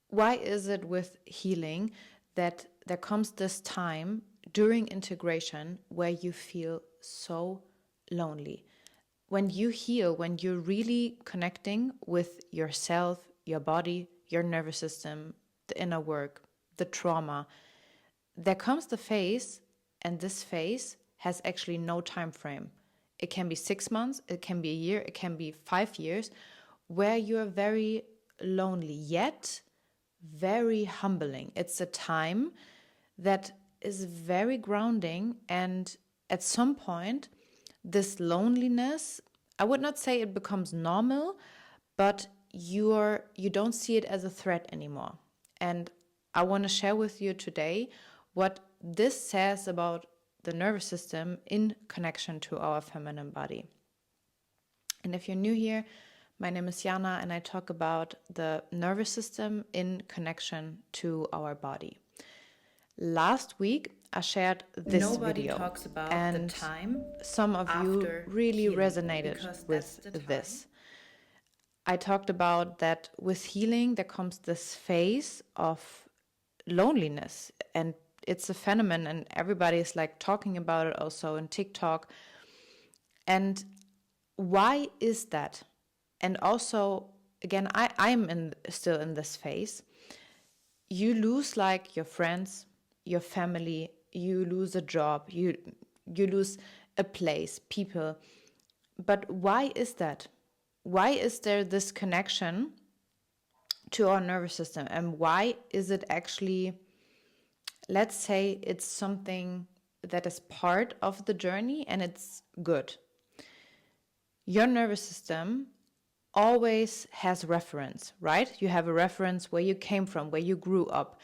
why is it with healing that there comes this time during integration where you feel so lonely? When you heal, when you're really connecting with yourself, your body, your nervous system, the inner work, the trauma, there comes the phase, and this phase has actually no time frame. It can be 6 months, it can be a year, it can be 5 years, where you're very lonely, yet very humbling. It's a time that is very grounding, and at some point, this loneliness, I would not say it becomes normal, but you don't see it as a threat anymore. And I want to share with you today what this says about the nervous system in connection to our feminine body. And if you're new here, my name is Jana, and I talk about the nervous system in connection to our body. Last week, I shared this video, talks about and the time some of you after really healing, resonated because with that's the this. I talked about that with healing, there comes this phase of loneliness, and it's a phenomenon, and everybody is like talking about it also in TikTok. And why is that? And also, again, I'm still in this phase. You lose like your friends, your family, you lose a job, you lose a place, people. But why is that? Why is there this connection to our nervous system? And why is it actually, let's say it's something that is part of the journey and it's good? Your nervous system always has reference, right? You have a reference where you came from, where you grew up.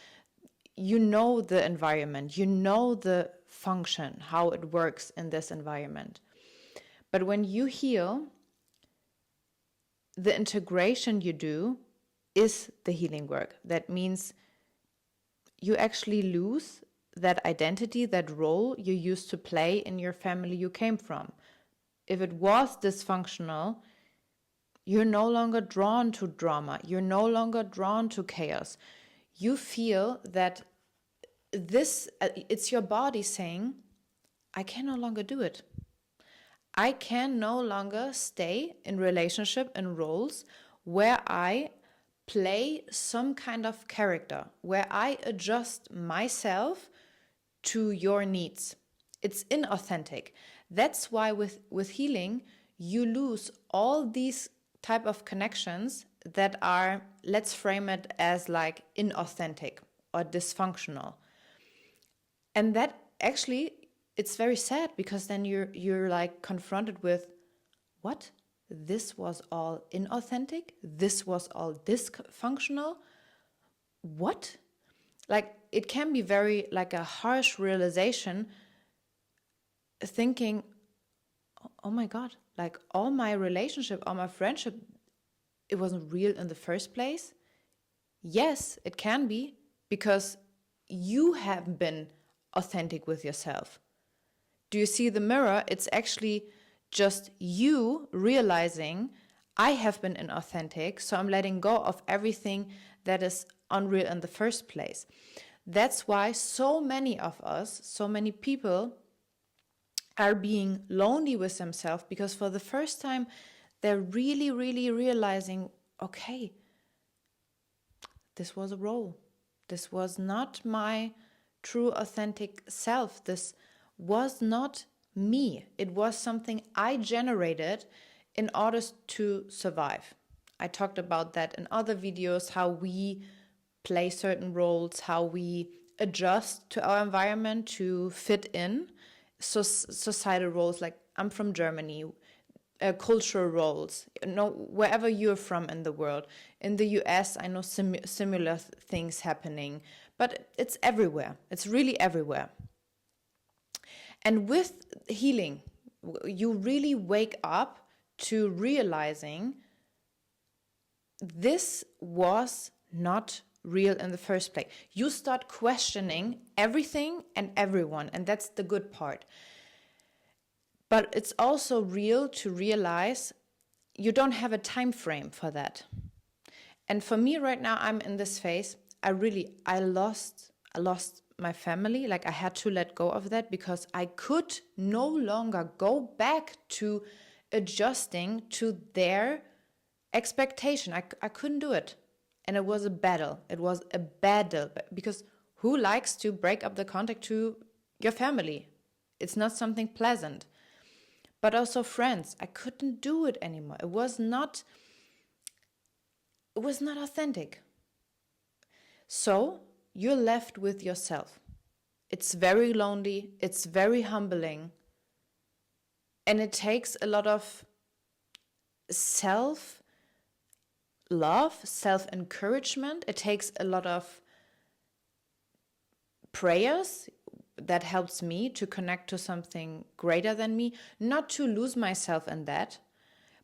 You know the environment, you know the function, how it works in this environment. But when you heal, the integration you do is the healing work. That means you actually lose that identity, that role you used to play in your family you came from. If it was dysfunctional, you're no longer drawn to drama. You're no longer drawn to chaos. You feel that it's your body saying, I can no longer do it. I can no longer stay in relationship and roles where I play some kind of character, where I adjust myself to your needs. It's inauthentic. That's why with healing, you lose all these type of connections that are, let's frame it as like inauthentic or dysfunctional. And that actually, it's very sad, because then you're like confronted with, what? This was all inauthentic? This was all dysfunctional? What? Like, it can be very like a harsh realization, thinking, oh my God, like all my relationship, all my friendship, it wasn't real in the first place. Yes, it can be, because you have been authentic with yourself. Do you see the mirror? It's actually just you realizing, I have been inauthentic, so I'm letting go of everything that is unreal in the first place. That's why so many of us, so many people are being lonely with themselves, because for the first time, they're really, really realizing, okay, this was a role. This was not my true authentic self. This was not me. It was something I generated in order to survive. I talked about that in other videos, how we play certain roles, how we adjust to our environment to fit in. So societal roles, like I'm from Germany, cultural roles, wherever you're from in the world. In the US, I know similar things happening, but it's everywhere. It's really everywhere. And with healing, you really wake up to realizing this was not real in the first place. You start questioning everything and everyone, and that's the good part. But it's also real to realize you don't have a time frame for that. And for me right now, I'm in this phase. I lost my family. Like I had to let go of that because I could no longer go back to adjusting to their expectation. I couldn't do it. And it was a battle. It was a battle because who likes to break up the contact to your family? It's not something pleasant. But also friends. I couldn't do it anymore. It was not authentic. So you're left with yourself. It's very lonely. It's very humbling. And it takes a lot of self-love, self-encouragement. It takes a lot of prayers. That helps me to connect to something greater than me, not to lose myself in that,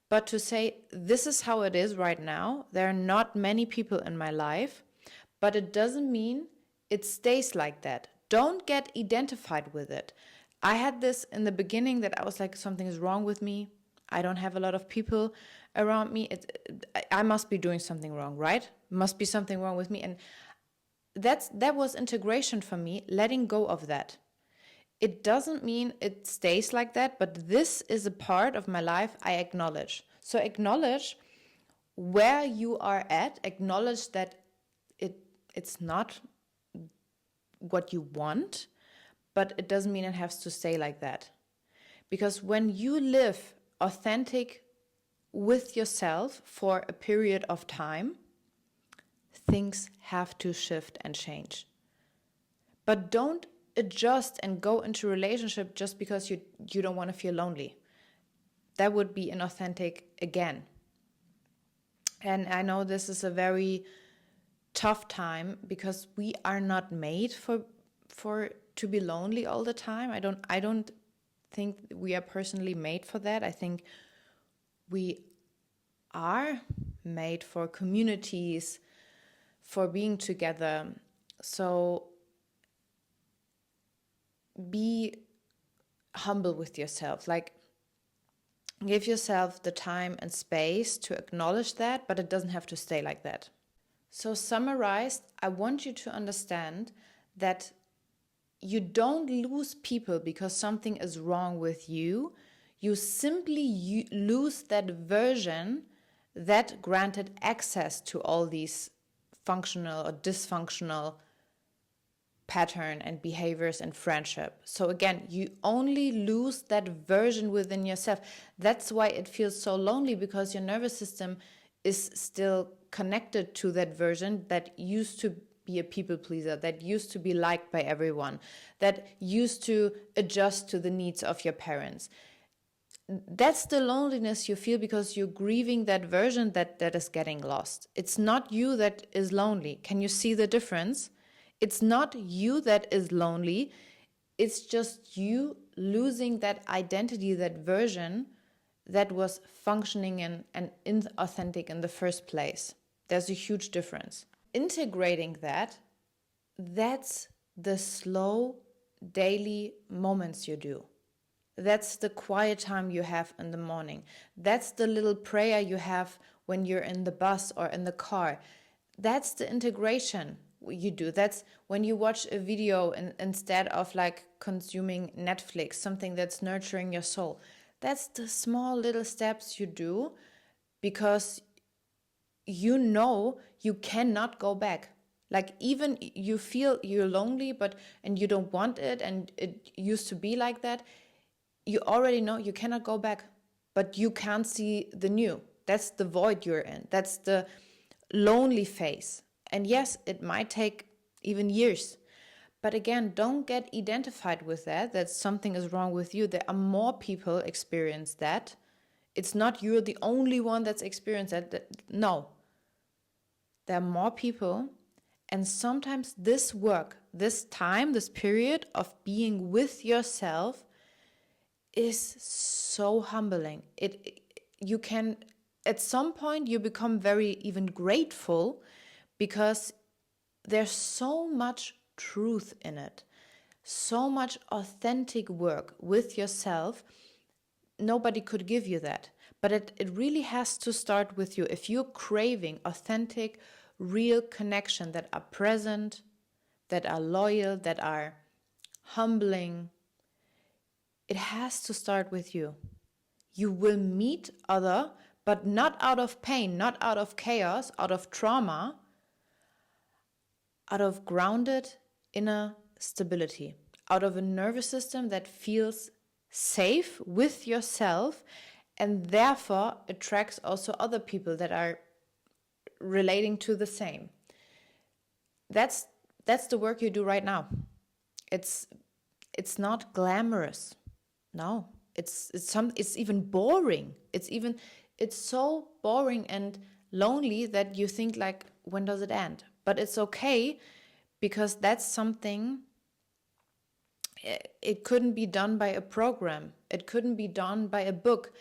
but to say, this is how it is right now. There are not many people in my life, but it doesn't mean it stays like that. Don't get identified with it. I had this in the beginning that I was like, something is wrong with me. I don't have a lot of people around me. I must be doing something wrong, right? Must be something wrong with me. And that was integration for me, letting go of that. It doesn't mean it stays like that, but this is a part of my life I acknowledge. So acknowledge where you are at, acknowledge that it's not what you want, but it doesn't mean it has to stay like that. Because when you live authentic with yourself for a period of time, things have to shift and change. But don't adjust and go into a relationship just because you don't want to feel lonely. That would be inauthentic again. And I know this is a very tough time because we are not made for to be lonely all the time. I don't think we are personally made for that. I think we are made for communities, for being together. So be humble with yourself. Like, give yourself the time and space to acknowledge that, but it doesn't have to stay like that. So summarized, I want you to understand that you don't lose people because something is wrong with you. You simply lose that version that granted access to all these functional or dysfunctional pattern and behaviors and friendship. So again, you only lose that version within yourself. That's why it feels so lonely, because your nervous system is still connected to that version that used to be a people pleaser, that used to be liked by everyone, that used to adjust to the needs of your parents. That's the loneliness you feel because you're grieving that version that is getting lost. It's not you that is lonely. Can you see the difference? It's not you that is lonely. It's just you losing that identity, that version that was functioning and inauthentic in the first place. There's a huge difference. Integrating that's the slow daily moments you do. That's the quiet time you have in the morning. That's the little prayer you have when you're in the bus or in the car. That's the integration you do. That's when you watch a video instead of like consuming Netflix, something that's nurturing your soul. That's the small little steps you do because you know you cannot go back. Like even you feel you're lonely and you don't want it and it used to be like that. You already know you cannot go back, but you can't see the new. That's the void you're in. That's the lonely phase. And yes, it might take even years. But again, don't get identified with that something is wrong with you. There are more people experience that. It's not you're the only one that's experienced that. No. There are more people. And sometimes this work, this time, this period of being with yourself is so humbling. You can, at some point, you become very even grateful because there's so much truth in it, so much authentic work with yourself. Nobody could give you that. But it really has to start with you. If you're craving authentic, real connection that are present, that are loyal, that are humbling, it has to start with you. You will meet other, but not out of pain, not out of chaos, out of trauma, out of grounded inner stability, out of a nervous system that feels safe with yourself and therefore attracts also other people that are relating to the same. That's the work you do right now. It's not glamorous. No, it's even boring. It's so boring and lonely that you think like, when does it end? But it's okay, because that's something, it couldn't be done by a program. It couldn't be done by a book.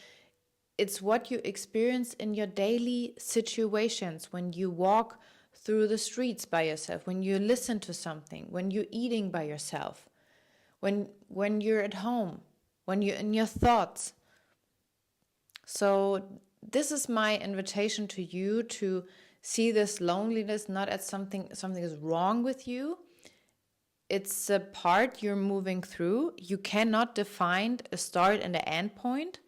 It's what you experience in your daily situations, when you walk through the streets by yourself, when you listen to something, when you're eating by yourself, when you're at home, when you're in your thoughts. So this is my invitation to you, to see this loneliness not as something is wrong with you. It's a part you're moving through. You cannot define a start and an end point.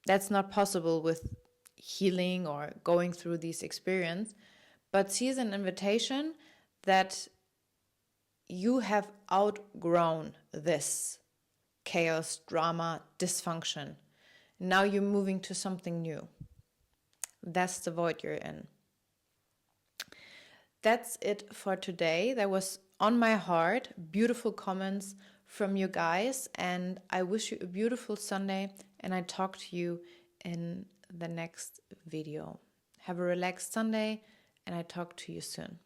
That's not possible with healing or going through these experiences. But see as an invitation that you have outgrown this chaos, drama, dysfunction. Now you're moving to something new. That's the void you're in. That's it for today. That was on my heart. Beautiful comments from you guys. And I wish you a beautiful Sunday. And I talk to you in the next video. Have a relaxed Sunday. And I talk to you soon.